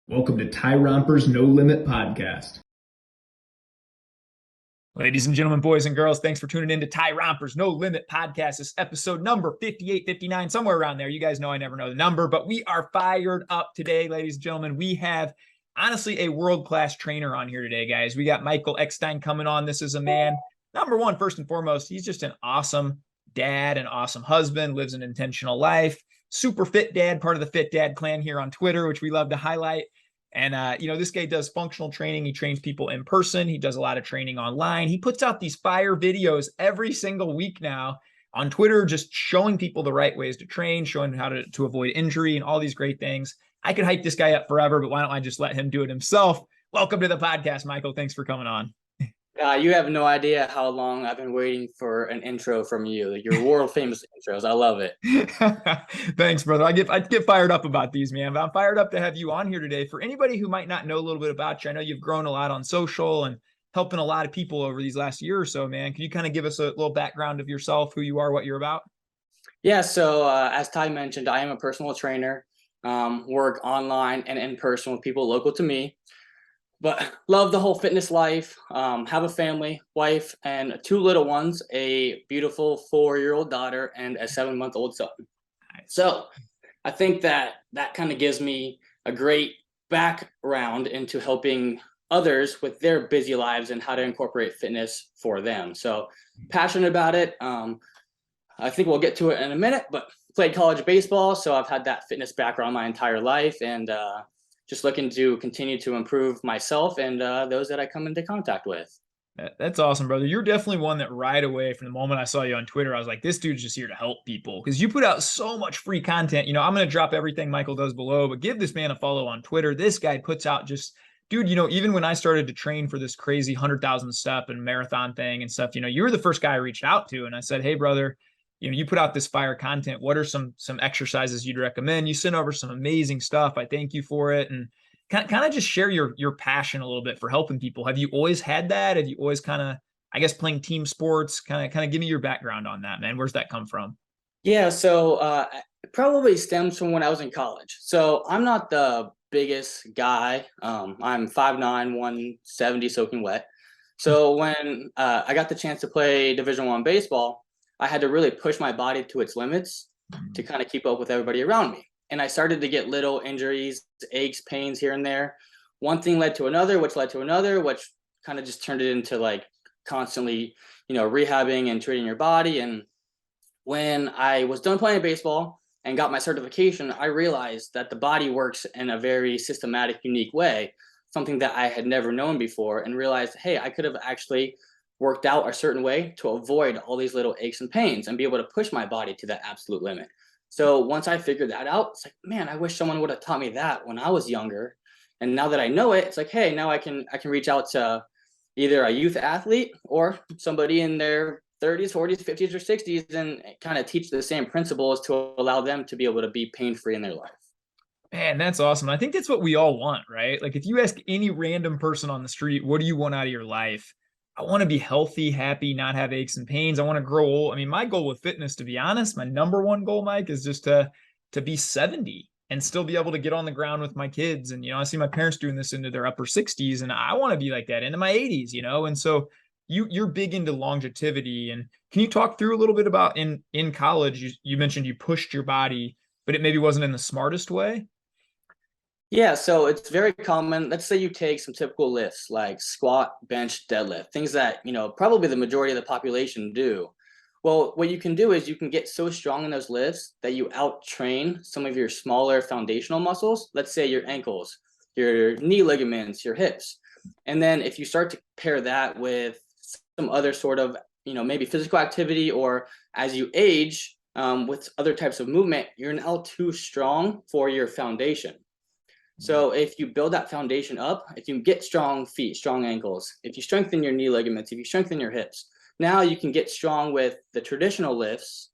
Welcome to Tyrompers No Limit Podcast. Ladies and gentlemen, boys and girls, thanks for tuning in to Tyrompers No Limit Podcast. This episode number 58, 59, somewhere around there. You guys know I never know the number, but we are fired up today, ladies and gentlemen. We have honestly a world-class trainer on here today, guys. We got Michael Eckstein coming on. This is a man, number one, first and foremost, he's just an awesome dad, an awesome husband, lives an intentional life, super fit dad, part of the Fit Dad clan here on Twitter, which we love to highlight. And, this guy does functional training. He trains people in person. He does a lot of training online. He puts out these fire videos every single week now on Twitter, just showing people the right ways to train, showing how to avoid injury and all these great things. I could hype this guy up forever, but why don't I just let him do it himself? Welcome to the podcast, Michael. Thanks for coming on. You have no idea how long I've been waiting for an intro from you. Your world famous intros. I love it. Thanks, brother. I get fired up about these, man. But I'm fired up to have you on here today. For anybody who might not know a little bit about you, I know you've grown a lot on social and helping a lot of people over these last year or so, man. Can you kind of give us a little background of yourself, who you are, what you're about? Yeah, so as Ty mentioned, I am a personal trainer, work online and in person with people local to me. But love the whole fitness life, have a family, wife, and two little ones, a beautiful 4-year-old daughter and a 7-month-old son. So I think that kind of gives me a great background into helping others with their busy lives and how to incorporate fitness for them. So passionate about it. I think we'll get to it in a minute, but played college baseball. So I've had that fitness background my entire life, and just looking to continue to improve myself and those that I come into contact with. That's awesome, brother. You're definitely one that right away from the moment I saw you on Twitter, I was like, this dude's just here to help people, because you put out so much free content. I'm going to drop everything Michael does below, but give this man a follow on Twitter. This guy puts out just, dude, even when I started to train for this crazy 100,000 step and marathon thing and stuff, you were the first guy I reached out to. And I said, hey, brother, you put out this fire content. What are some exercises you'd recommend? You sent over some amazing stuff. I thank you for it. And kind of just share your passion a little bit for helping people. Have you always had that? Have you always kind of, I guess, playing team sports? Kind of give me your background on that, man. Where's that come from? Yeah, so it probably stems from when I was in college. So I'm not the biggest guy. I'm 5'9", 170 soaking wet. So when I got the chance to play Division I baseball, I had to really push my body to its limits to kind of keep up with everybody around me. And I started to get little injuries, aches, pains here and there. One thing led to another, which kind of just turned it into like constantly, rehabbing and treating your body. And when I was done playing baseball and got my certification, I realized that the body works in a very systematic, unique way, something that I had never known before, and realized, hey, I could have actually worked out a certain way to avoid all these little aches and pains and be able to push my body to that absolute limit. So once I figured that out, it's like, man, I wish someone would have taught me that when I was younger. And now that I know it, it's like, hey, now I can reach out to either a youth athlete or somebody in their 30s, 40s, 50s, or 60s and kind of teach the same principles to allow them to be able to be pain-free in their life. Man, that's awesome. I think that's what we all want, right? Like if you ask any random person on the street, what do you want out of your life? I want to be healthy, happy, not have aches and pains. I want to grow old. I mean, my goal with fitness, to be honest, my number one goal, Mike, is just to be 70 and still be able to get on the ground with my kids. And, I see my parents doing this into their upper 60s, and I want to be like that into my 80s, And so you're big into longevity. And can you talk through a little bit about in college, you mentioned you pushed your body, but it maybe wasn't in the smartest way? Yeah, so it's very common. Let's say you take some typical lifts like squat, bench, deadlift, things that, probably the majority of the population do. Well, what you can do is you can get so strong in those lifts that you out-train some of your smaller foundational muscles. Let's say your ankles, your knee ligaments, your hips. And then if you start to pair that with some other sort of, maybe physical activity, or as you age with other types of movement, you're now too strong for your foundation. So if you build that foundation up, if you get strong feet, strong ankles, if you strengthen your knee ligaments, if you strengthen your hips, now you can get strong with the traditional lifts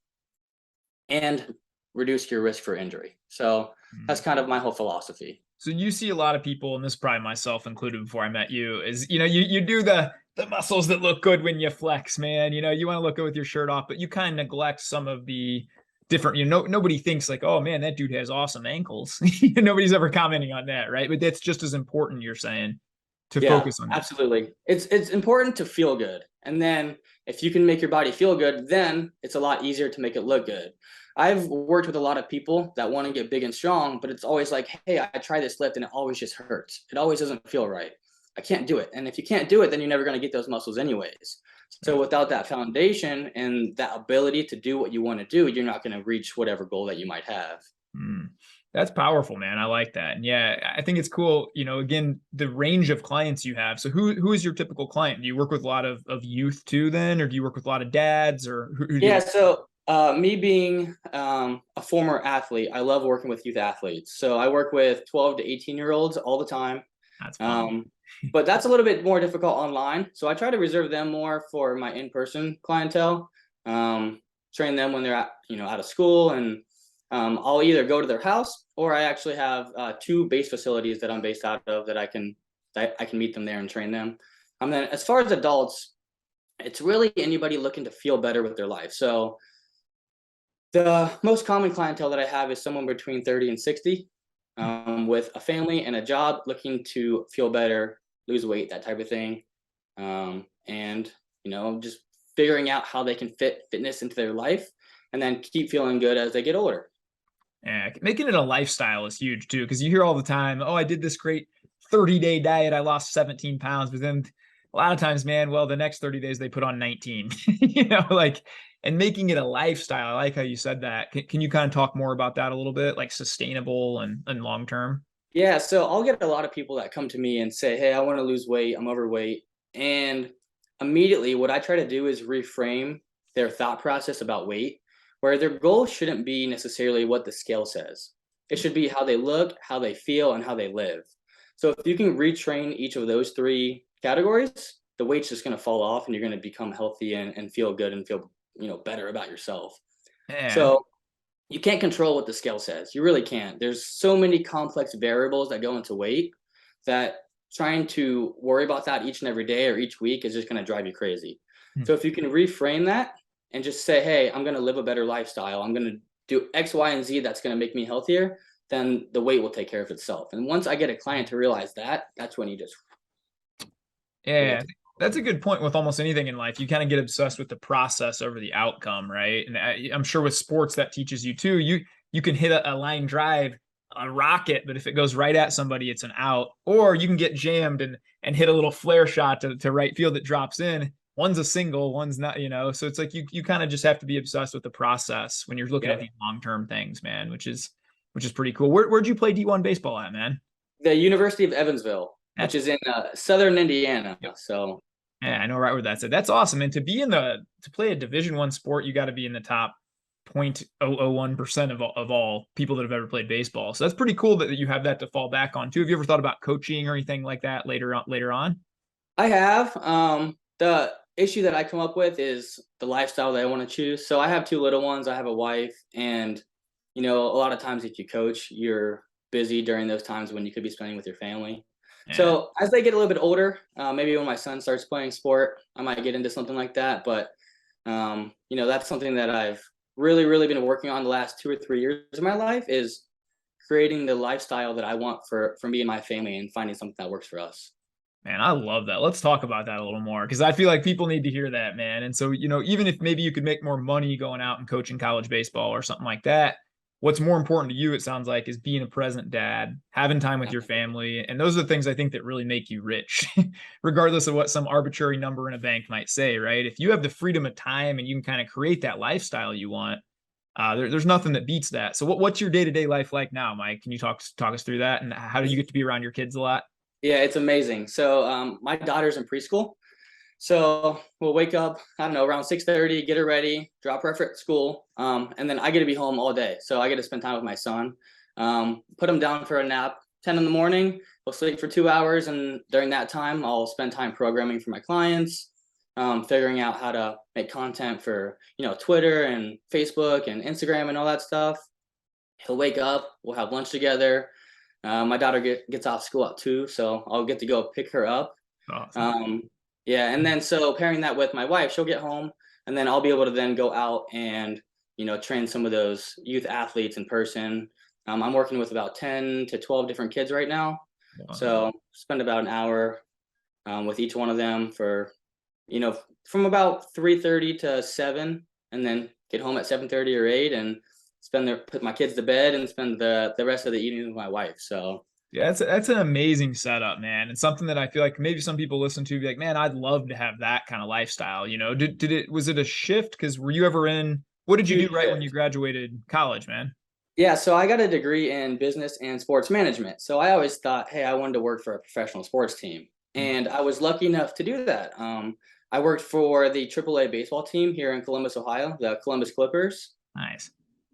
and reduce your risk for injury. So that's kind of my whole philosophy. So you see a lot of people, and this is probably myself included before I met you, is, you do the muscles that look good when you flex, man. You want to look good with your shirt off, but you kind of neglect some of the different, nobody thinks like, oh man, that dude has awesome ankles. Nobody's ever commenting on that, right? But that's just as important, you're saying, to focus on that. Absolutely. It's important to feel good. And then if you can make your body feel good, then it's a lot easier to make it look good. I've worked with a lot of people that want to get big and strong, but it's always like, hey, I try this lift and it always just hurts. It always doesn't feel right. I can't do it. And if you can't do it, then you're never going to get those muscles anyways. So without that foundation and that ability to do what you want to do, you're not going to reach whatever goal that you might have. That's powerful, man. I like that. And yeah, I think it's cool, again, the range of clients you have. So who is your typical client? Do you work with a lot of youth too then, or do you work with a lot of dads, or who do you So me being a former athlete, I love working with youth athletes. So I work with 12 to 18-year-olds all the time. That's fun. But that's a little bit more difficult online. So I try to reserve them more for my in-person clientele, train them when they're out of school, and I'll either go to their house, or I actually have 2 base facilities that I'm based out of that I can meet them there and train them. And then as far as adults, it's really anybody looking to feel better with their life. So the most common clientele that I have is someone between 30 and 60, with a family and a job, looking to feel better, lose weight, that type of thing. And just figuring out how they can fit fitness into their life and then keep feeling good as they get older. Yeah, making it a lifestyle is huge too, because you hear all the time, oh, I did this great 30-day diet, I lost 17 pounds, but then a lot of times, man, well, the next 30 days they put on 19, and making it a lifestyle. I like how you said that. Can you kind of talk more about that a little bit, like sustainable and long-term? Yeah, so I'll get a lot of people that come to me and say, hey, I want to lose weight, I'm overweight. And immediately what I try to do is reframe their thought process about weight, where their goal shouldn't be necessarily what the scale says. It should be how they look, how they feel, and how they live. So if you can retrain each of those 3 categories, the weight's just going to fall off and you're going to become healthy and feel good and feel better about yourself. Yeah. So you can't control what the scale says. You really can't. There's so many complex variables that go into weight that trying to worry about that each and every day or each week is just going to drive you crazy. So if you can reframe that and just say, hey, I'm going to live a better lifestyle, I'm going to do X, Y, and Z that's going to make me healthier, then the weight will take care of itself. And once I get a client to realize that, that's when you just. Yeah, that's a good point with almost anything in life. You kind of get obsessed with the process over the outcome, right? And I'm sure with sports that teaches you too. You can hit a line drive, a rocket, but if it goes right at somebody, it's an out. Or you can get jammed and hit a little flare shot to right field that drops in. One's a single, one's not, so it's like you kind of just have to be obsessed with the process when you're looking at these long-term things, man, which is pretty cool. Where'd you play D1 baseball at, man? The University of Evansville, which is in southern Indiana. So yeah, I know right where that's at. That's awesome. And to play a Division I sport, you got to be in the top 0.001% of all people that have ever played baseball. So that's pretty cool that you have that to fall back on too. Have you ever thought about coaching or anything like that later on? I have. The issue that I come up with is the lifestyle that I want to choose. So I have 2 little ones. I have a wife, and a lot of times if you coach, you're busy during those times when you could be spending with your family. Yeah. So as they get a little bit older, maybe when my son starts playing sport, I might get into something like that. But that's something that I've really, really been working on the last 2 or 3 years of my life, is creating the lifestyle that I want for me and my family, and finding something that works for us. Man, I love that. Let's talk about that a little more, because I feel like people need to hear that, man. And so, even if maybe you could make more money going out and coaching college baseball or something like that, what's more important to you, it sounds like, is being a present dad, having time with your family. And those are the things I think that really make you rich, regardless of what some arbitrary number in a bank might say, right? If you have the freedom of time and you can kind of create that lifestyle you want, there's nothing that beats that. So what's your day-to-day life like now, Mike? Can you talk us through that? And how do you get to be around your kids a lot? Yeah, it's amazing. So my daughter's in preschool. So we'll wake up, I don't know, around 6:30, get her ready, drop her off at school. And then I get to be home all day. So I get to spend time with my son, put him down for a nap, 10 in the morning. We'll sleep for 2 hours. And during that time, I'll spend time programming for my clients, figuring out how to make content for, Twitter and Facebook and Instagram and all that stuff. He'll wake up, we'll have lunch together. My daughter gets off school at 2, so I'll get to go pick her up. Awesome. Yeah, and then so pairing that with my wife, she'll get home, and then I'll be able to then go out and train some of those youth athletes in person. I'm working with about 10 to 12 different kids right now. Wow. So spend about an hour with each one of them for, from about 3:30 to 7, and then get home at 7:30 or 8 and put my kids to bed and spend the rest of the evening with my wife. So yeah, that's an amazing setup, man. And something that I feel like maybe some people listen to be like, man, I'd love to have that kind of lifestyle. Was it a shift? Cause were you ever what did you huge do right when you shift. graduated college, man? Yeah, so I got a degree in business and sports management. So I always thought, hey, I wanted to work for a professional sports team. And I was lucky enough to do that. I worked for the AAA baseball team here in Columbus, Ohio, the Columbus Clippers. Nice.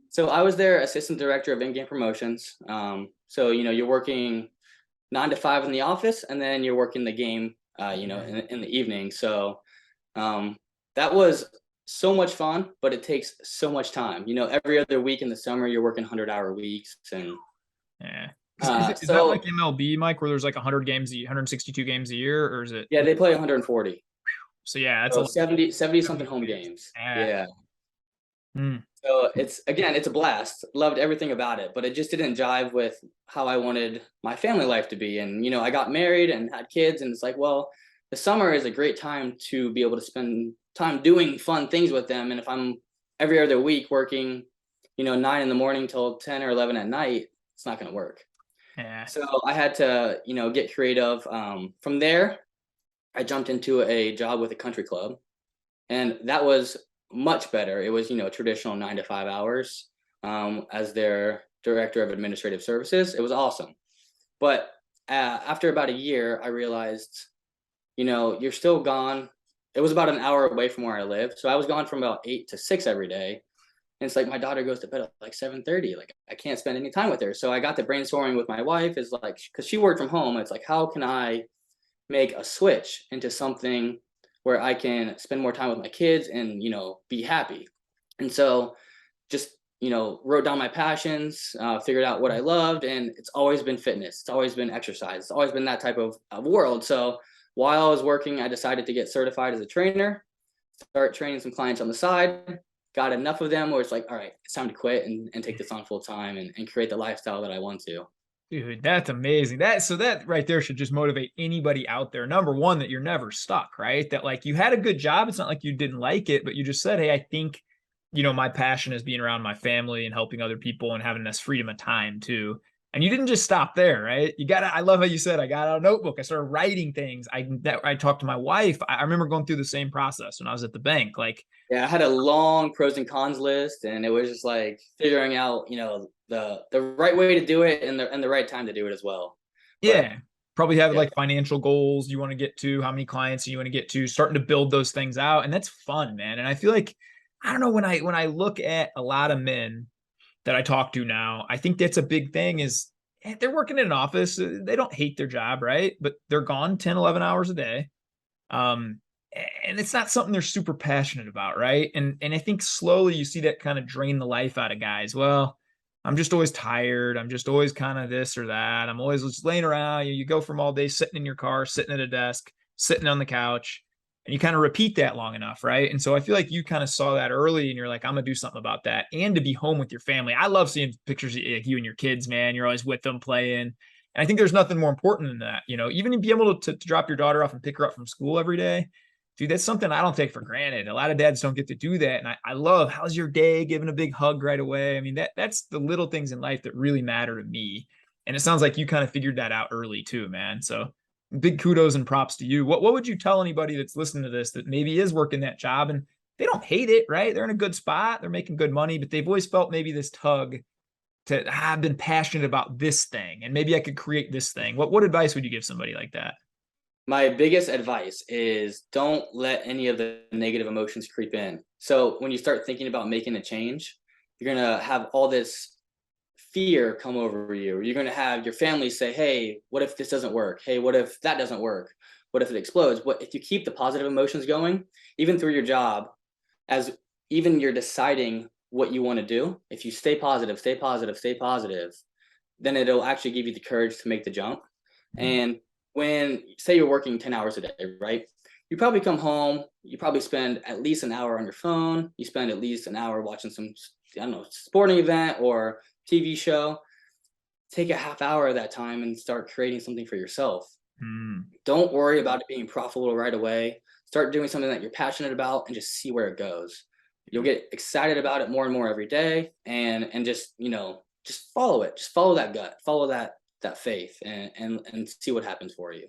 So I was their assistant director of in-game promotions. So, you're working 9 to 5 in the office, and then you're working the game, in the evening. So that was so much fun, but it takes so much time. Every other week in the summer, you're working 100-hour weeks. And Yeah. Is that so, like MLB, Mike, where there's like 100 games, 162 games a year, or is it? yeah, they play 140. So yeah, that's So a lot. 70 something home games. Yeah. So it's a blast. Loved everything about it, but it just didn't jive with how I wanted my family life to be. And, I got married and had kids, and it's like, well, the summer is a great time to be able to spend time doing fun things with them. And if I'm every other week working, 9 in the morning till 10 or 11 at night, it's not going to work. Yeah. So I had to, get creative. From there, I jumped into a job with a country club, and that was much better. It was, traditional 9 to 5 hours as their director of administrative services. It was awesome. But after about a year, I realized, you're still gone. It was about an hour away from where I live. So I was gone from about 8 to 6 every day. And it's like my daughter goes to bed at like 7:30. Like I can't spend any time with her. So I got to brainstorming with my wife, is like, because she worked from home. It's like, how can I make a switch into something where I can spend more time with my kids and, be happy. And so just, wrote down my passions, figured out what I loved. And it's always been fitness. It's always been exercise. It's always been that type of world. So while I was working, I decided to get certified as a trainer, start training some clients on the side, got enough of them where it's like, all right, it's time to quit and take this on full time and create the lifestyle that I want to. Dude, that's amazing. That right there should just motivate anybody out there. Number one, that you're never stuck, right? That like you had a good job. It's not like you didn't like it, but you just said, hey, I think, my passion is being around my family and helping other people and having this freedom of time too. And you didn't just stop there, right? I love how you said, I got out a notebook. I started writing things. I talked to my wife. I remember going through the same process when I was at the bank. Like, yeah, I had a long pros and cons list, and it was just like figuring out, the right way to do it and the right time to do it as well. Yeah. Probably have like financial goals you want to get to, how many clients you want to get to, starting to build those things out. And that's fun, man. And I feel like, I don't know, when I look at a lot of men that I talk to now, I think that's a big thing is they're working in an office. They don't hate their job, right? But they're gone 10, 11 hours a day. And it's not something they're super passionate about, right? And I think slowly you see that kind of drain the life out of guys. Well, I'm just always tired. I'm just always kind of this or that. I'm always just laying around. You go from all day sitting in your car, sitting at a desk, sitting on the couch, and you kind of repeat that long enough, right? And so I feel like you kind of saw that early and you're like, I'm going to do something about that. And to be home with your family. I love seeing pictures of you and your kids, man. You're always with them playing. And I think there's nothing more important than that. Even to be able to drop your daughter off and pick her up from school every day. Dude, that's something I don't take for granted. A lot of dads don't get to do that. And I love, how's your day? Giving a big hug right away. I mean, that's the little things in life that really matter to me. And it sounds like you kind of figured that out early too, man. So big kudos and props to you. What would you tell anybody that's listening to this that maybe is working that job and they don't hate it, right? They're in a good spot. They're making good money, but they've always felt maybe this tug to, I've been passionate about this thing and maybe I could create this thing. What advice would you give somebody like that? My biggest advice is don't let any of the negative emotions creep in. So when you start thinking about making a change, you're going to have all this fear come over you. You're going to have your family say, hey, what if this doesn't work? Hey, what if that doesn't work? What if it explodes? What if you keep the positive emotions going, even through your job, as even you're deciding what you want to do, if you stay positive, then it'll actually give you the courage to make the jump. And when, say you're working 10 hours a day, right? you probably come home, you probably spend at least an hour on your phone. You spend at least an hour watching some, I don't know, sporting event or TV show. Take a half hour of that time and start creating something for yourself. Don't worry about it being profitable right away. Start doing something that you're passionate about and just see where it goes. You'll get excited about it more and more every day, and just, just follow it. Just follow that gut, follow that faith, and see what happens for you.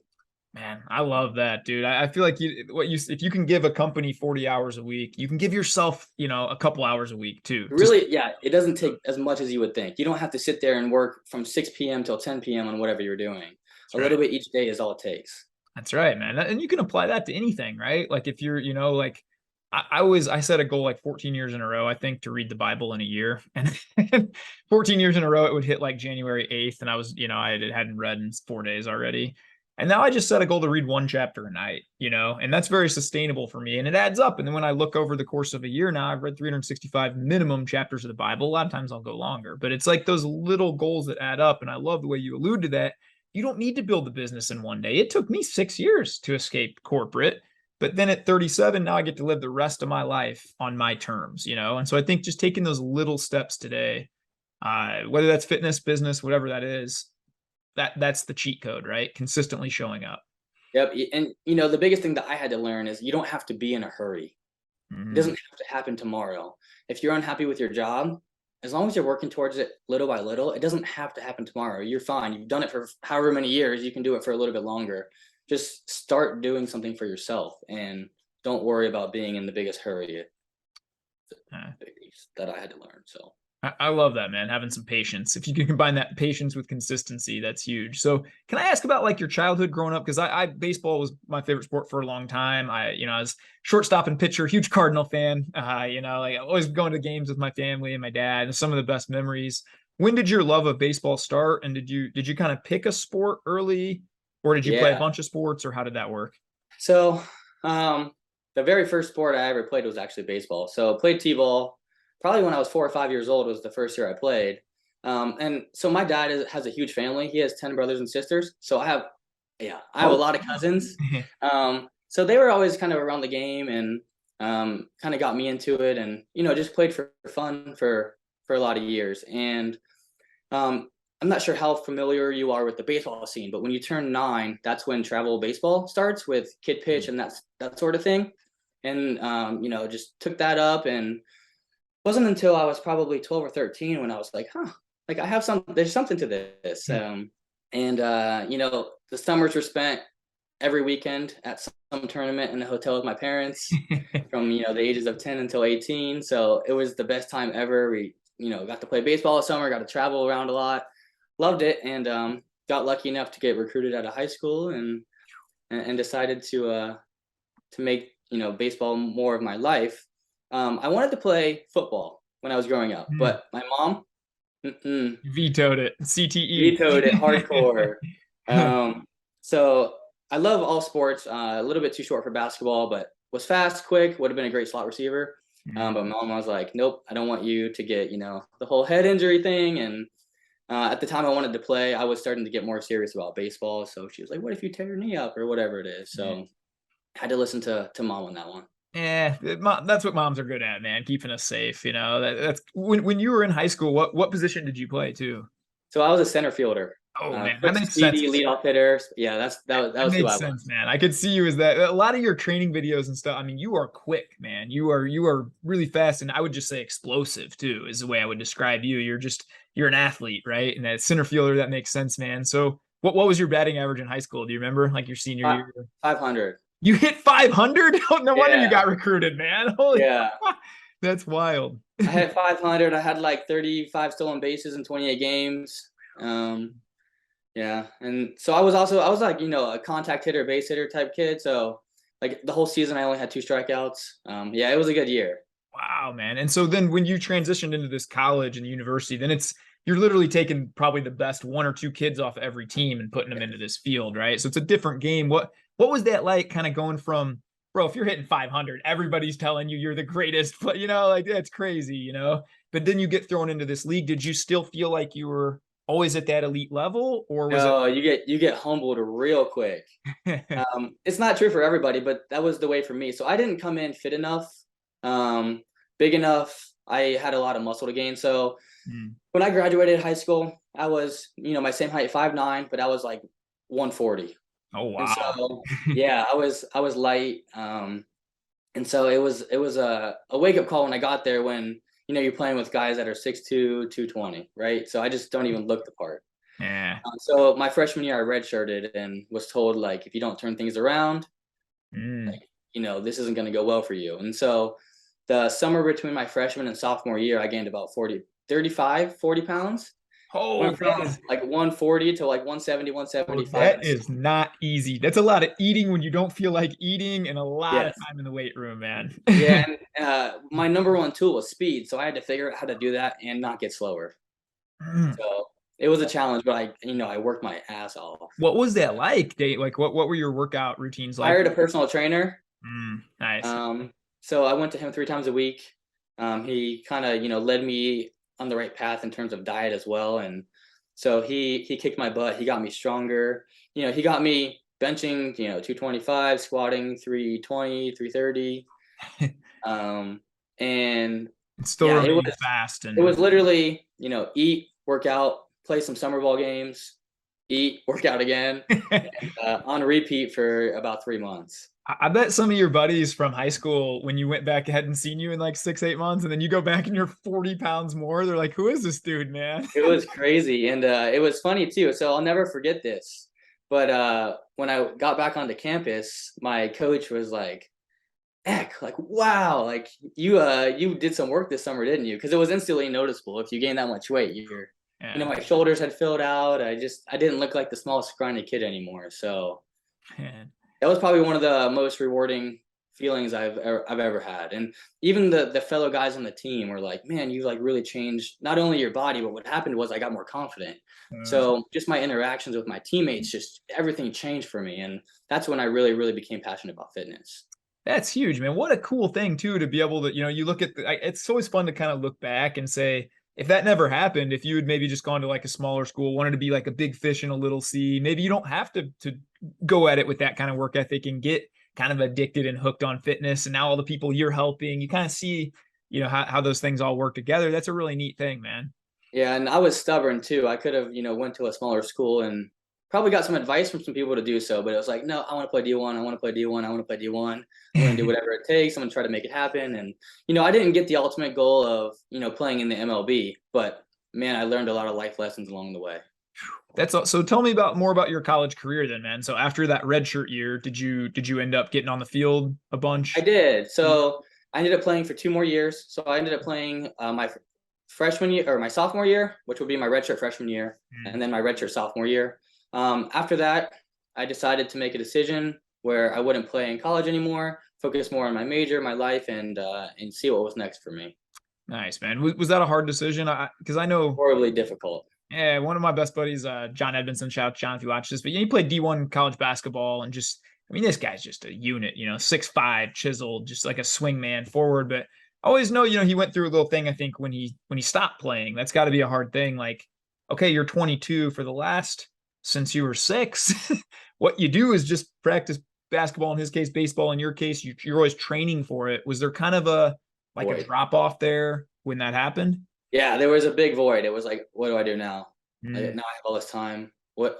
Man, I love that, dude. I feel like if you can give a company 40 hours a week, you can give yourself, a couple hours a week too. Really, yeah, it doesn't take as much as you would think. You don't have to sit there and work from 6 p.m. till 10 p.m. on whatever you're doing. A little bit each day is all it takes. That's right, man. And you can apply that to anything, right? Like if you're, like I set a goal like 14 years in a row, I think, to read the Bible in a year. And 14 years in a row, it would hit like January 8th. And I was, I hadn't read in 4 days already. And now I just set a goal to read 1 chapter a night, and that's very sustainable for me. And it adds up. And then when I look over the course of a year now, I've read 365 minimum chapters of the Bible. A lot of times I'll go longer, but it's like those little goals that add up. And I love the way you allude to that. You don't need to build the business in one day. It took me 6 years to escape corporate. But then at 37, now I get to live the rest of my life on my terms, And so I think just taking those little steps today, whether that's fitness, business, whatever that is, that's the cheat code, right? Consistently showing up. Yep. And, the biggest thing that I had to learn is you don't have to be in a hurry. It doesn't have to happen tomorrow. If you're unhappy with your job, as long as you're working towards it little by little, it doesn't have to happen tomorrow. You're fine. You've done it for however many years. You can do it for a little bit longer. Just start doing something for yourself and don't worry about being in the biggest hurry. That I had to learn. So I love that, man. Having some patience. If you can combine that patience with consistency, that's huge. So can I ask about like your childhood growing up? Because I baseball was my favorite sport for a long time. I was shortstop and pitcher, huge Cardinal fan. Like always going to games with my family and my dad, and some of the best memories. When did your love of baseball start? And did you kind of pick a sport early, or did you play a bunch of sports, or how did that work? So the very first sport I ever played was actually baseball. So played t-ball. Probably when I was 4 or 5 years old was the first year I played. And so my dad has a huge family. He has 10 brothers and sisters. So I have a lot of cousins. So they were always kind of around the game and kind of got me into it, and, just played for fun for a lot of years. And I'm not sure how familiar you are with the baseball scene, but when you turn 9, that's when travel baseball starts with kid pitch and that sort of thing. And, just took that up, and wasn't until I was probably 12 or 13 when I was like, like I have there's something to this. The summers were spent every weekend at some tournament in the hotel with my parents from, the ages of 10 until 18. So it was the best time ever. We, got to play baseball all summer, got to travel around a lot, loved it. And, got lucky enough to get recruited out of high school and decided to make, baseball more of my life. I wanted to play football when I was growing up, but my mom vetoed it. CTE vetoed it hardcore. So I love all sports. A little bit too short for basketball, but was fast, quick. Would have been a great slot receiver. But mom was like, "Nope, I don't want you to get the whole head injury thing." And at the time I wanted to play, I was starting to get more serious about baseball. So she was like, "What if you tear your knee up or whatever it is?" So I had to listen to mom on that one. That's what moms are good at, man. Keeping us safe. That's when you were in high school, what position did you play too? So I was a center fielder. Oh man, that makes sense. Leadoff hitter. Yeah, that was who I was. Man. I could see you as that. A lot of your training videos and stuff. I mean, you are quick, man. You are really fast, and I would just say explosive too, is the way I would describe you. You're an athlete, right? And that center fielder, that makes sense, man. So what was your batting average in high school? Do you remember, like your senior year? 500. You hit 500? No wonder you got recruited, man. Holy that's wild. I had 500. I had like 35 stolen bases in 28 games. And so I was like, a contact hitter, base hitter type kid. So like the whole season, I only had 2 strikeouts. It was a good year. Wow, man. And so then when you transitioned into this college and university, then you're literally taking probably the best 1 or 2 kids off every team and putting them into this field, right? So it's a different game. What was that like, kind of going from, bro, if you're hitting 500, everybody's telling you you're the greatest, but like that's crazy, but then you get thrown into this league. Did you still feel like you were always at that elite level, or was No, you get humbled real quick. it? It's not true for everybody, but that was the way for me. So I didn't come in fit enough, big enough. I had a lot of muscle to gain. So when I graduated high school, I was, my same height, 5'9", but I was like 140. Oh, wow. And so, yeah, I was light. And so it was a wake up call when I got there when, you're playing with guys that are 6'2", 220, right? So I just don't even look the part. Yeah. So my freshman year, I redshirted and was told, like, if you don't turn things around, like, this isn't going to go well for you. And so the summer between my freshman and sophomore year, I gained about 40 pounds. Oh, Went from like 140 to like 170, 175. that is not easy. That's a lot of eating when you don't feel like eating and a lot of time in the weight room, man. Yeah. And my number one tool was speed. So I had to figure out how to do that and not get slower. So it was a challenge, but I worked my ass off. What was that like? Like what were your workout routines like? I hired a personal trainer. Nice. So I went to him 3 times a week. He kind of, led me on the right path in terms of diet as well. And so he kicked my butt. He got me stronger. He got me benching, 225, squatting 320, 330. And it's still really fast. And it was literally, eat, work out, play some summer ball games, eat, work out again, and, on repeat for about 3 months. I bet some of your buddies from high school, when you went back, hadn't seen you in like 6-8 months, and then you go back and you're 40 pounds more. They're like, who is this dude, man? It was crazy. And it was funny too. So I'll never forget this. But when I got back onto campus, my coach was like, Eck, like, wow, like you did some work this summer, didn't you? Because it was instantly noticeable. If you gain that much weight, my shoulders had filled out. I didn't look like the small, scrawny kid anymore. So that was probably one of the most rewarding feelings I've ever had. And even the fellow guys on the team were like, man, you like really changed not only your body, but what happened was I got more confident. So just my interactions with my teammates, just everything changed for me. And that's when I really, really became passionate about fitness. That's huge, man. What a cool thing too, to be able to, you look at it's always fun to kind of look back and say, if that never happened, if you had maybe just gone to like a smaller school, wanted to be like a big fish in a little sea, maybe you don't have to go at it with that kind of work ethic and get kind of addicted and hooked on fitness. And now all the people you're helping, you kind of see, how those things all work together. That's a really neat thing, man. Yeah. And I was stubborn too. I could have, went to a smaller school and probably got some advice from some people to do so, but it was like, no, I want to play D1. I want to play D1. I want to play D1. I'm going to do whatever it takes. I'm going to try to make it happen. And, I didn't get the ultimate goal of, playing in the MLB, but man, I learned a lot of life lessons along the way. That's all. So tell me more about your college career then, man. So after that redshirt year, did you end up getting on the field a bunch? I did. So I ended up playing for 2 more years. So I ended up playing my freshman year or my sophomore year, which would be my redshirt freshman year, and then my redshirt sophomore year. After that, I decided to make a decision where I wouldn't play in college anymore, focus more on my major, my life, and see what was next for me. Nice, man. Was that a hard decision? Because I know horribly difficult. Yeah, one of my best buddies, John Edmondson, shout out to John if you watch this, but he played D1 college basketball and this guy's just a unit, 6'5", chiseled, just like a swingman forward. But I always know, he went through a little thing, I think, when he stopped playing. That's got to be a hard thing. Like, okay, you're 22 for the last since you were 6. What you do is just practice basketball, in his case, baseball, in your case, you're always training for it. Was there kind of a drop off there when that happened? Yeah, there was a big void. It was like, what do I do now? Like, now I have all this time.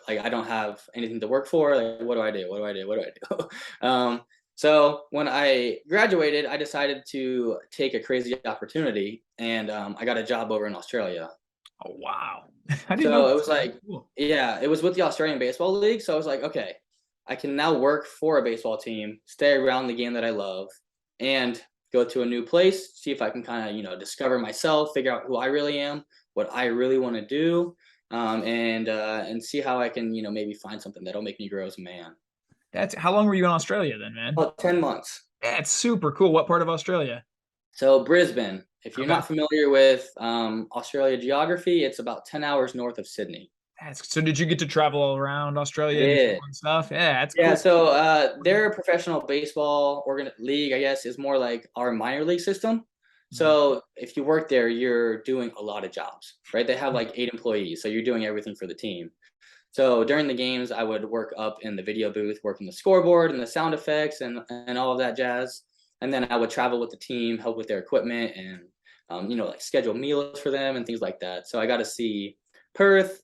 I don't have anything to work for. Like, what do I do? What do I do? What do I do? So when I graduated, I decided to take a crazy opportunity, and I got a job over in Australia. Oh, wow. So it was like, cool. Yeah, it was with the Australian Baseball League. So I was like, okay, I can now work for a baseball team, stay around the game that I love, and go to a new place, see if I can kind of, discover myself, figure out who I really am, what I really want to do, and see how I can, maybe find something that'll make me grow as a man. How long were you in Australia then, man? About 10 months. That's super cool. What part of Australia? So Brisbane. If you're not familiar with Australia geography, it's about 10 hours north of Sydney. So did you get to travel all around Australia and stuff? Yeah, that's cool. Yeah, so their professional baseball league, I guess, is more like our minor league system. So if you work there, you're doing a lot of jobs, right? They have like 8 employees, so you're doing everything for the team. So during the games, I would work up in the video booth, working the scoreboard and the sound effects and all of that jazz. And then I would travel with the team, help with their equipment, and like schedule meals for them and things like that. So I got to see Perth,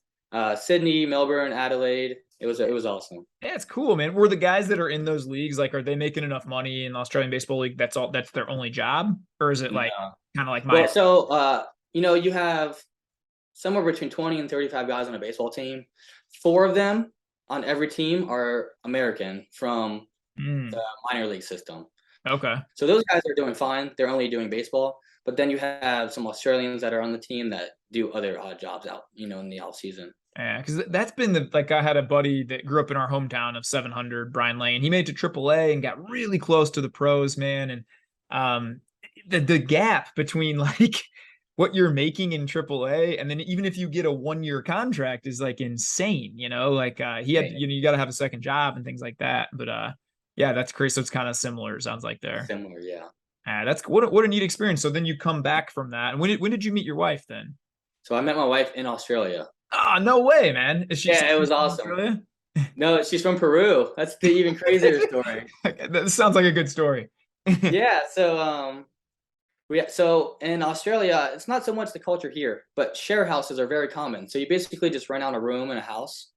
Sydney, Melbourne, Adelaide. It was awesome. Yeah, it's cool, man. Were the guys that are in those leagues, like, are they making enough money in the Australian Baseball League? That's their only job, or is it like kind of like my? Well, so you have somewhere between 20 and 35 guys on a baseball team. 4 of them on every team are American from the minor league system. Okay. So those guys are doing fine. They're only doing baseball. But then you have some Australians that are on the team that do other odd jobs out, in the off season. Yeah, because that's been I had a buddy that grew up in our hometown of 700, Brian Lane. He made it to AAA and got really close to the pros, man. And the gap between like what you're making in AAA and then even if you get a 1-year contract is like insane, like he had, you got to have a second job and things like that. But yeah, that's crazy. So it's kind of similar. Sounds like there. Similar, yeah. That's what a neat experience. So then you come back from that. And when did you meet your wife then? So I met my wife in Australia. Oh, no way, man. Is she? Yeah, it was awesome. No, she's from Peru. That's the even crazier story. That sounds like a good story. Yeah. So so in Australia, it's not so much the culture here, but share houses are very common. So you basically just rent out a room in a house.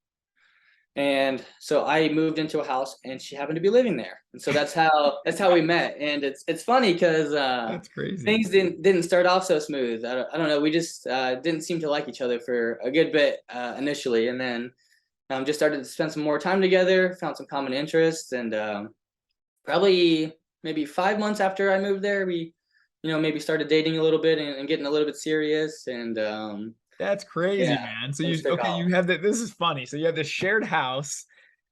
And so I moved into a house and she happened to be living there. And so that's how we met. And it's funny because that's crazy. Things didn't start off so smooth. I don't know. We just didn't seem to like each other for a good bit initially. And then just started to spend some more time together, found some common interests. And probably maybe 5 months after I moved there, we, maybe started dating a little bit and getting a little bit serious. And that's crazy, man. So you have that. This is funny. So you have this shared house,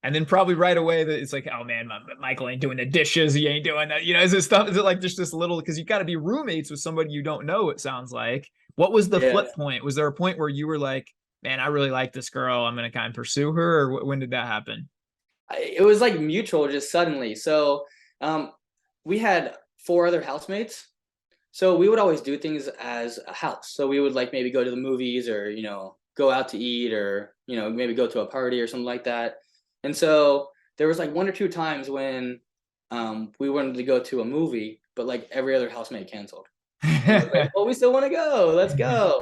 and then probably right away that it's like, oh man, Michael ain't doing the dishes. He ain't doing that. Is it stuff? Is it like just this little? Because you got to be roommates with somebody you don't know. It sounds like. What was the flip point? Was there a point where you were like, man, I really like this girl. I'm gonna kind of pursue her, or when did that happen? It was like mutual, just suddenly. So we had 4 other housemates. So we would always do things as a house. So we would like maybe go to the movies or, go out to eat or, maybe go to a party or something like that. And so there was like 1 or 2 times when we wanted to go to a movie, but like every other housemate canceled. Like, well, we still want to go. Let's go.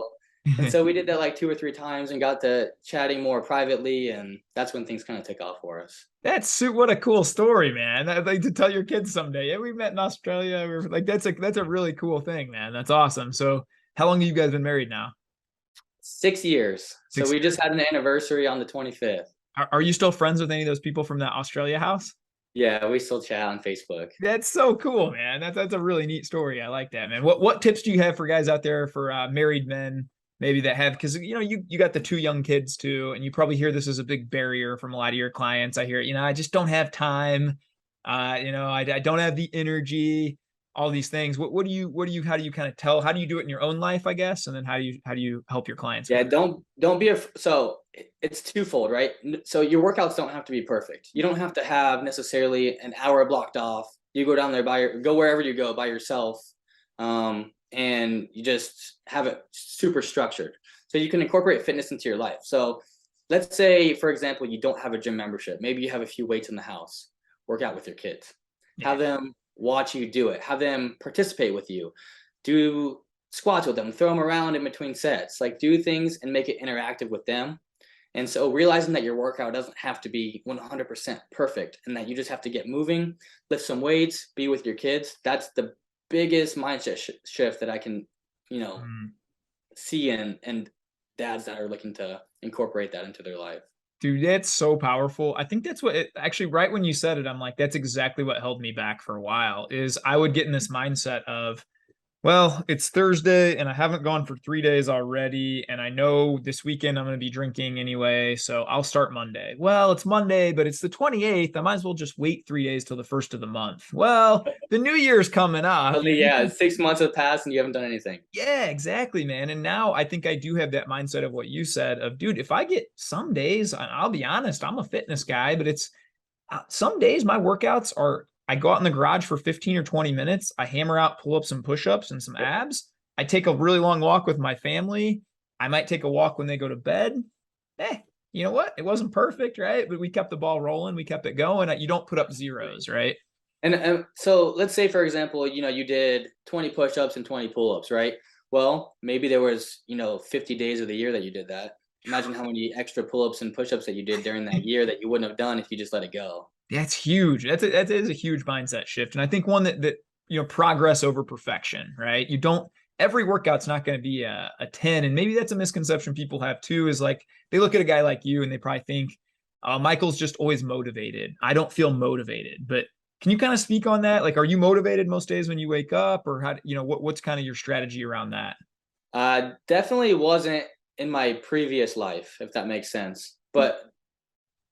And so we did that like 2 or 3 times and got to chatting more privately. And that's when things kind of took off for us. What a cool story, man. I'd like to tell your kids someday. Yeah, we met in Australia. We're like, that's a really cool thing, man. That's awesome. So how long have you guys been married now? 6 years. So we just had an anniversary on the 25th. Are you still friends with any of those people from that Australia house? Yeah, we still chat on Facebook. That's so cool, man. That's a really neat story. I like that, man. What tips do you have for guys out there for married men? Maybe that have, because you got the 2 young kids too, and you probably hear this as a big barrier from a lot of your clients. I hear, I just don't have time. I don't have the energy, all these things. How do you kind of tell, how do you do it in your own life, I guess? And then how do you help your clients? Yeah, don't be so it's twofold, right? So your workouts don't have to be perfect. You don't have to have necessarily an hour blocked off. You go down there go wherever you go by yourself. And you just have it super structured. So you can incorporate fitness into your life. So let's say, for example, you don't have a gym membership. Maybe you have a few weights in the house. Work out with your kids. Yeah. Have them watch you do it. Have them participate with you. Do squats with them. Throw them around in between sets. Like do things and make it interactive with them. And so realizing that your workout doesn't have to be 100% perfect and that you just have to get moving, lift some weights, be with your kids. That's the biggest mindset shift that I can, see in dads that are looking to incorporate that into their life. Dude, that's so powerful. I think that's what actually, right when you said it, I'm like, that's exactly what held me back for a while is I would get in this mindset of, well, it's Thursday and I haven't gone for 3 days already. And I know this weekend I'm going to be drinking anyway. So I'll start Monday. Well, it's Monday, but it's the 28th. I might as well just wait 3 days till the 1st of the month. Well, the new year's coming up. Yeah, 6 months have passed and you haven't done anything. Yeah, exactly, man. And now I think I do have that mindset of what you said of, dude, if I get some days, I'll be honest, I'm a fitness guy, but it's some days my workouts are I go out in the garage for 15 or 20 minutes. I hammer out pull-ups and push-ups and some abs. I take a really long walk with my family. I might take a walk when they go to bed. You know what? It wasn't perfect, right? But we kept the ball rolling. We kept it going. You don't put up zeros, right? And so let's say, for example, you did 20 push-ups and 20 pull-ups, right? Well, maybe there was, 50 days of the year that you did that. Imagine how many extra pull-ups and push-ups that you did during that year that you wouldn't have done if you just let it go. That's huge. That is a huge mindset shift. And I think one that progress over perfection, right? Every workout's not going to be a 10. And maybe that's a misconception people have too, is like, they look at a guy like you and they probably think, Michael's just always motivated. I don't feel motivated. But can you kind of speak on that? Like, are you motivated most days when you wake up, or what's kind of your strategy around that? Definitely wasn't in my previous life, if that makes sense. But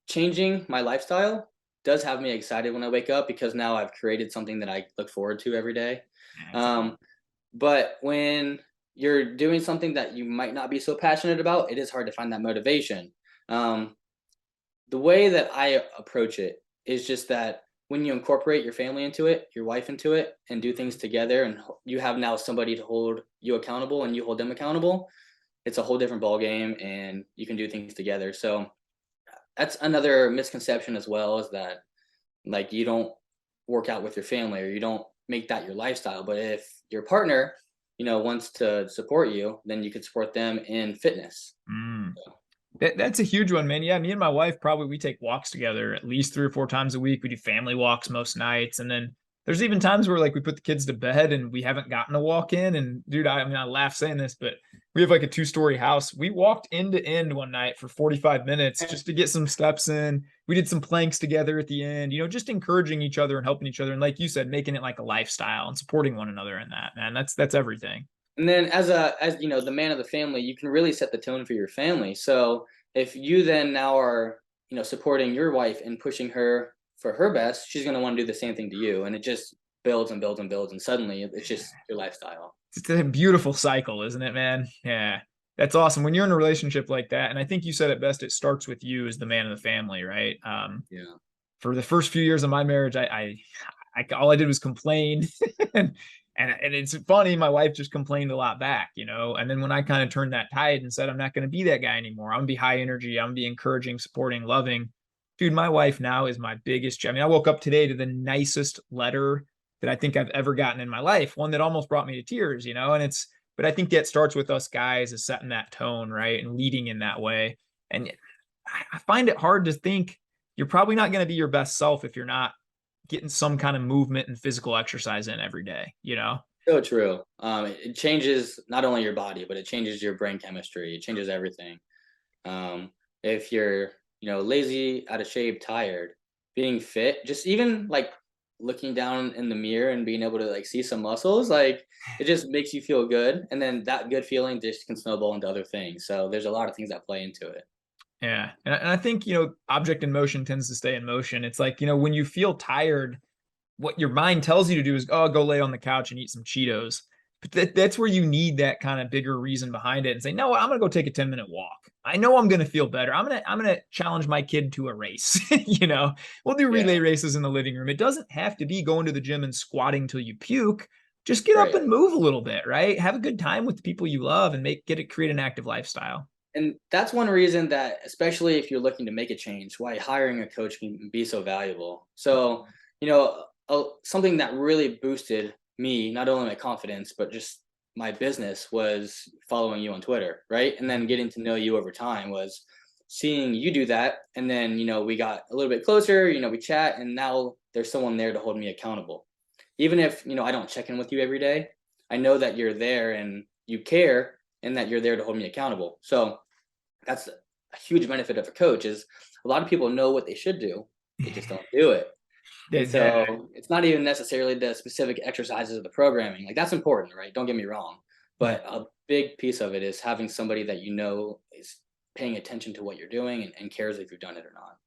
changing my lifestyle does have me excited when I wake up, because now I've created something that I look forward to every day. But when you're doing something that you might not be so passionate about, it is hard to find that motivation. The way that I approach it is just that when you incorporate your family into it, your wife into it, and do things together, and you have now somebody to hold you accountable and you hold them accountable, it's a whole different ball game, and you can do things together. So that's another misconception as well, is that like you don't work out with your family, or you don't make that your lifestyle. But if your partner, wants to support you, then you could support them in fitness. So. That's a huge one, man. Yeah, me and my wife, we take walks together at least 3 or 4 times a week. We do family walks most nights. And then there's even times where like we put the kids to bed and we haven't gotten a walk in. And dude, I laugh saying this, but we have like a 2-story house. We walked end to end one night for 45 minutes just to get some steps in. We did some planks together at the end, just encouraging each other and helping each other. And like you said, making it like a lifestyle and supporting one another in that, man. That's everything. And then as the man of the family, you can really set the tone for your family. So if you then now are, supporting your wife and pushing her for her best, she's going to want to do the same thing to you. And it just builds and builds and builds. And suddenly it's just your lifestyle. It's a beautiful cycle, isn't it, man? Yeah. That's awesome. When you're in a relationship like that, and I think you said it best, it starts with you as the man of the family, right? Yeah. For the first few years of my marriage, I all I did was complain. And it's funny, my wife just complained a lot back, and then when I kind of turned that tide and said, I'm not going to be that guy anymore. I'm going to be high energy. I'm going to be encouraging, supporting, loving. Dude, my wife now is my biggest. I woke up today to the nicest letter that I think I've ever gotten in my life. One that almost brought me to tears, but I think that starts with us guys, is setting that tone, right? And leading in that way. And I find it hard to think you're probably not going to be your best self if you're not getting some kind of movement and physical exercise in every day, So true. It changes not only your body, but it changes your brain chemistry. It changes everything. If you're, lazy, out of shape, tired, being fit, just even like looking down in the mirror and being able to like see some muscles, like it just makes you feel good. And then that good feeling just can snowball into other things. So there's a lot of things that play into it. Yeah. And I think, object in motion tends to stay in motion. It's like, when you feel tired, what your mind tells you to do is, go lay on the couch and eat some Cheetos. But that's where you need that kind of bigger reason behind it and say, no, I'm going to go take a 10-minute walk. I know I'm going to feel better. I'm going to challenge my kid to a race. We'll do relay races in the living room. It doesn't have to be going to the gym and squatting till you puke. Just get up and move a little bit, right? Have a good time with the people you love and create an active lifestyle. And that's one reason that, especially if you're looking to make a change, why hiring a coach can be so valuable. So, something that really boosted me, not only my confidence, but just my business, was following you on Twitter, right? And then getting to know you over time was seeing you do that. And then, we got a little bit closer, we chat, and now there's someone there to hold me accountable. Even if, I don't check in with you every day, I know that you're there and you care, and that you're there to hold me accountable. So that's a huge benefit of a coach, is a lot of people know what they should do. They just don't do it. So it's not even necessarily the specific exercises of the programming. Like, that's important, right? Don't get me wrong. But a big piece of it is having somebody that is paying attention to what you're doing and cares if you've done it or not.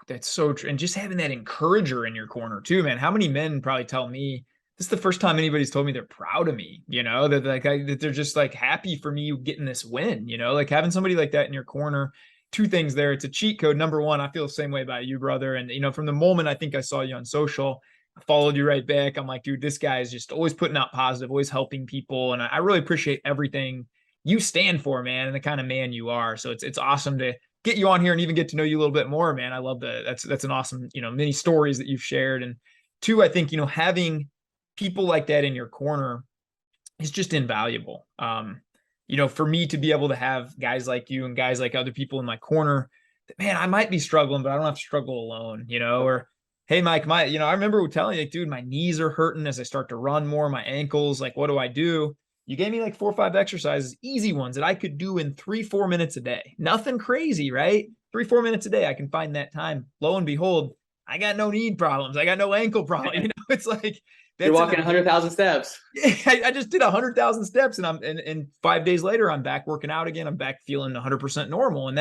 That's so true. And just having that encourager in your corner too, man. How many men probably tell me, this is the first time anybody's told me they're proud of me, that they're just like happy for me getting this win, like having somebody like that in your corner. 2 things there. It's a cheat code. Number one, I feel the same way about you, brother. And, from the moment I think I saw you on social, I followed you right back. I'm like, dude, this guy is just always putting out positive, always helping people. And I really appreciate everything you stand for, man, and the kind of man you are. So it's awesome to get you on here and even get to know you a little bit more, man. I love that's an awesome, many stories that you've shared. And two, I think, having people like that in your corner is just invaluable. For me to be able to have guys like you and guys like other people in my corner, man, I might be struggling, but I don't have to struggle alone, or hey, Mike, I remember telling you, dude, my knees are hurting as I start to run more, my ankles, like, what do I do? You gave me like 4 or 5 exercises, easy ones that I could do in 3-4 minutes a day. Nothing crazy, right? 3-4 minutes a day. I can find that time. Lo and behold, I got no knee problems. I got no ankle problems. It's like, you're walking 100,000 steps. I just did 100,000 steps and 5 days later, I'm back working out again. I'm back feeling 100% normal. And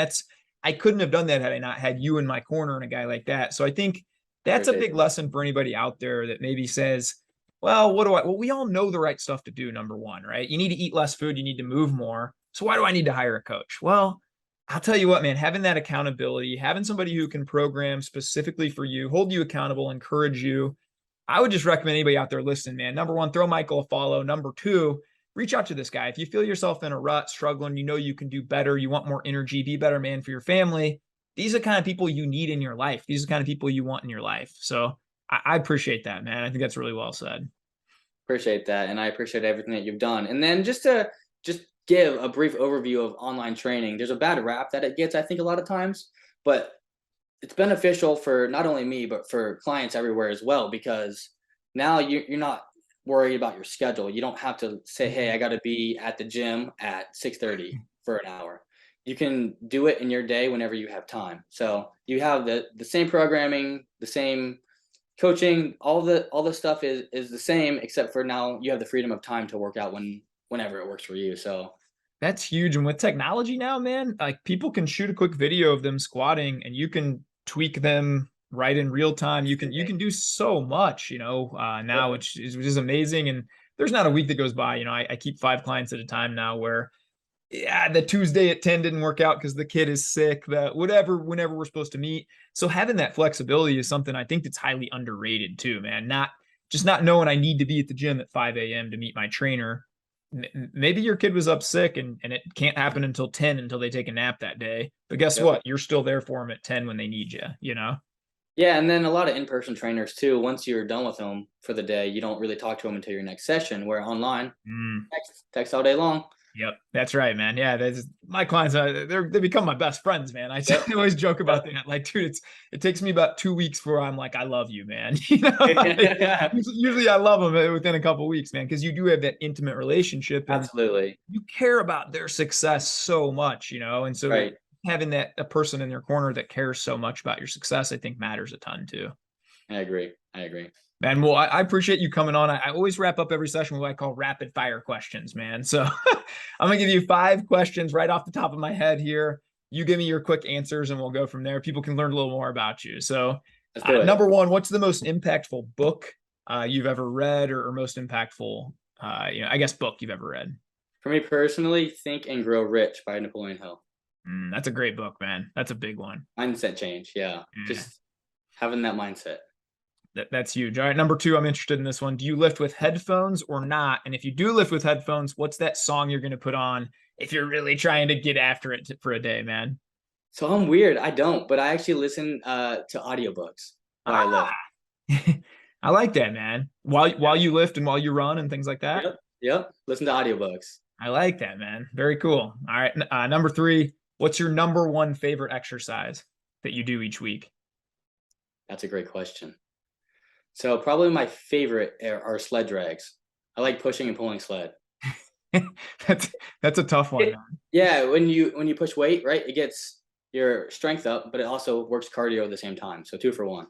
I couldn't have done that had I not had you in my corner and a guy like that. So I think that's a big lesson for anybody out there that maybe says, well, we all know the right stuff to do. Number one, right? You need to eat less food. You need to move more. So why do I need to hire a coach? Well, I'll tell you what, man, having that accountability, having somebody who can program specifically for you, hold you accountable, encourage you. I would just recommend anybody out there listening, man. Number one, throw Michael a follow. Number two, reach out to this guy. If you feel yourself in a rut, struggling, you can do better, you want more energy, be a better man for your family. These are the kind of people you need in your life. These are the kind of people you want in your life. So I appreciate that, man. I think that's really well said. Appreciate that. And I appreciate everything that you've done. And then just to give a brief overview of online training, there's a bad rap that it gets, I think, a lot of times, but it's beneficial for not only me, but for clients everywhere as well, because now you're not worried about your schedule. You don't have to say, hey, I got to be at the gym at 6:30 for an hour. You can do it in your day whenever you have time. So you have the same programming, the same coaching, all the stuff is the same, except for now you have the freedom of time to work out whenever it works for you. So that's huge. And with technology now, man, like people can shoot a quick video of them squatting and you can tweak them right in real time. You can do so much, now, which is amazing. And there's not a week that goes by, I keep 5 clients at a time now where the Tuesday at 10 didn't work out because the kid is sick, whenever we're supposed to meet. So having that flexibility is something I think that's highly underrated too, man. Not knowing I need to be at the gym at 5 a.m. to meet my trainer. Maybe your kid was up sick and it can't happen until 10 until they take a nap that day. But guess what? You're still there for them at 10 when they need you, Yeah, and then a lot of in-person trainers too, once you're done with them for the day, you don't really talk to them until your next session, where online, text all day long. Yep, that's right, man. Yeah, that's my clients. They become my best friends, man. I always joke about that. Like, dude, it takes me about 2 weeks before I'm like, I love you, man. Usually I love them within a couple of weeks, man, because you do have that intimate relationship. And absolutely, you care about their success so much, and so having a person in their corner that cares so much about your success, I think matters a ton too. I agree. Man, well, I appreciate you coming on. I always wrap up every session with what I call rapid fire questions, man. So I'm going to give you 5 questions right off the top of my head here. You give me your quick answers and we'll go from there. People can learn a little more about you. So number 1, what's the most impactful book you've ever read or most impactful, book you've ever read? For me personally, Think and Grow Rich by Napoleon Hill. That's a great book, man. That's a big one. Mindset change. Yeah. Just having that mindset. That's huge. All right. Number 2, I'm interested in this one. Do you lift with headphones or not? And if you do lift with headphones, what's that song you're going to put on if you're really trying to get after it for a day, man? So I'm weird. I don't, but I actually listen to audiobooks while I lift. I like that, man. While you lift and while you run and things like that. Yep. Listen to audiobooks. I like that, man. Very cool. All right. Number 3, what's your number 1 favorite exercise that you do each week? That's a great question. So probably my favorite are sled drags. I like pushing and pulling sled. That's a tough one, man. Yeah, when you push weight, right, it gets your strength up, but it also works cardio at the same time. So 2 for 1.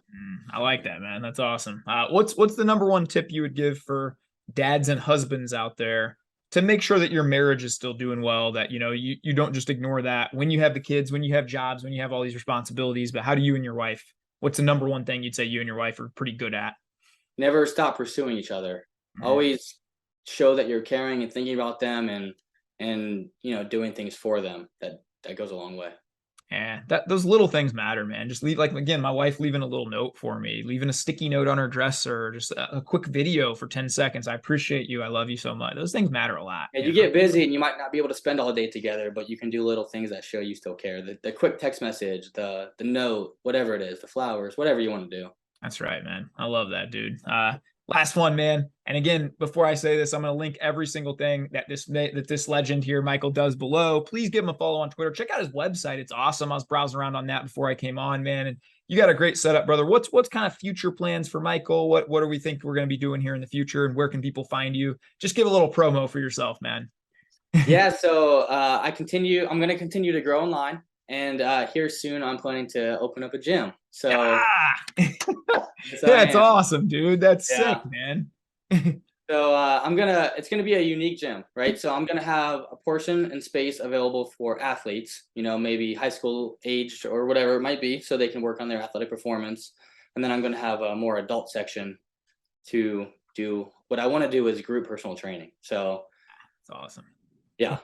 I like that, man. That's awesome. What's the number 1 tip you would give for dads and husbands out there to make sure that your marriage is still doing well, that you don't just ignore that when you have the kids, when you have jobs, when you have all these responsibilities, but how do you and your wife, what's the number 1 thing you'd say you and your wife are pretty good at? Never stop pursuing each other. Always show that you're caring and thinking about them and doing things for them. That goes a long way. Yeah, those little things matter, man. Just leave, like, again, my wife leaving a little note for me, leaving a sticky note on her dresser, just a quick video for 10 seconds. I appreciate you. I love you so much. Those things matter a lot. And You you know? get busy and you might not be able to spend all day together, but you can do little things that show you still care. The quick text message, the note, whatever it is, the flowers, whatever you want to do. That's right, man. I love that, dude. Last one, man. And again, before I say this, I'm going to link every single thing that this legend here, Michael, does below. Please give him a follow on Twitter. Check out his website. It's awesome. I was browsing around on that before I came on, man. And you got a great setup, brother. What's kind of future plans for Michael? What do we think we're going to be doing here in the future? And where can people find you? Just give a little promo for yourself, man. Yeah, so I'm going to continue to grow online. And here soon, I'm planning to open up a gym. So that's awesome, dude. That's sick, man. So it's gonna be a unique gym, right? So I'm gonna have a portion and space available for athletes, maybe high school age or whatever it might be, so they can work on their athletic performance. And then I'm gonna have a more adult section to do what I want to do is group personal training. So that's awesome. Yeah.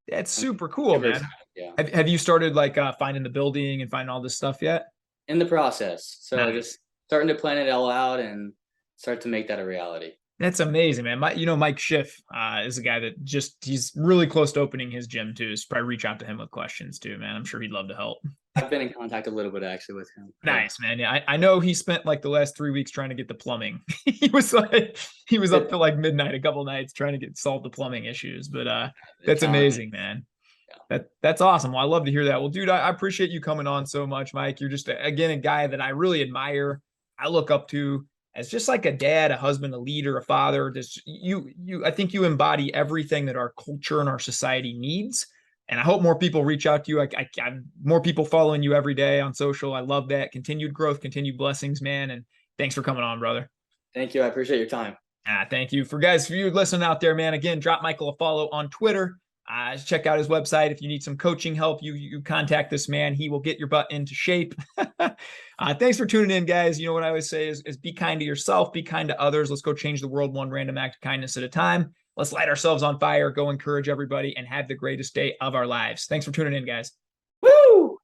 That's super cool, man. Yeah. Have you started like finding the building and finding all this stuff yet? In the process. So Nice. Just starting to plan it all out and start to make that a reality. That's amazing, man. Mike Schiff is a guy that he's really close to opening his gym too. So probably reach out to him with questions too, man. I'm sure he'd love to help. I've been in contact a little bit actually with him. Nice, man. Yeah, I know he spent like the last 3 weeks trying to get the plumbing. he was up till like midnight a couple nights trying to solve the plumbing issues. But that's amazing, man. Yeah. That's awesome. Well, I love to hear that. Well, dude, I appreciate you coming on so much, Mike. You're just again a guy that I really admire. I look up to as just like a dad, a husband, a leader, a father. I think you embody everything that our culture and our society needs. And I hope more people reach out to you. I more people following you every day on social. I love that. Continued growth, continued blessings, man. And thanks for coming on, brother. Thank you. I appreciate your time. Thank you. For you listening out there, man, again, drop Michael a follow on Twitter. Check out his website. If you need some coaching help, you contact this man. He will get your butt into shape. Thanks for tuning in, guys. You know what I always say is be kind to yourself, be kind to others. Let's go change the world one random act of kindness at a time. Let's light ourselves on fire, go encourage everybody, and have the greatest day of our lives. Thanks for tuning in, guys. Woo!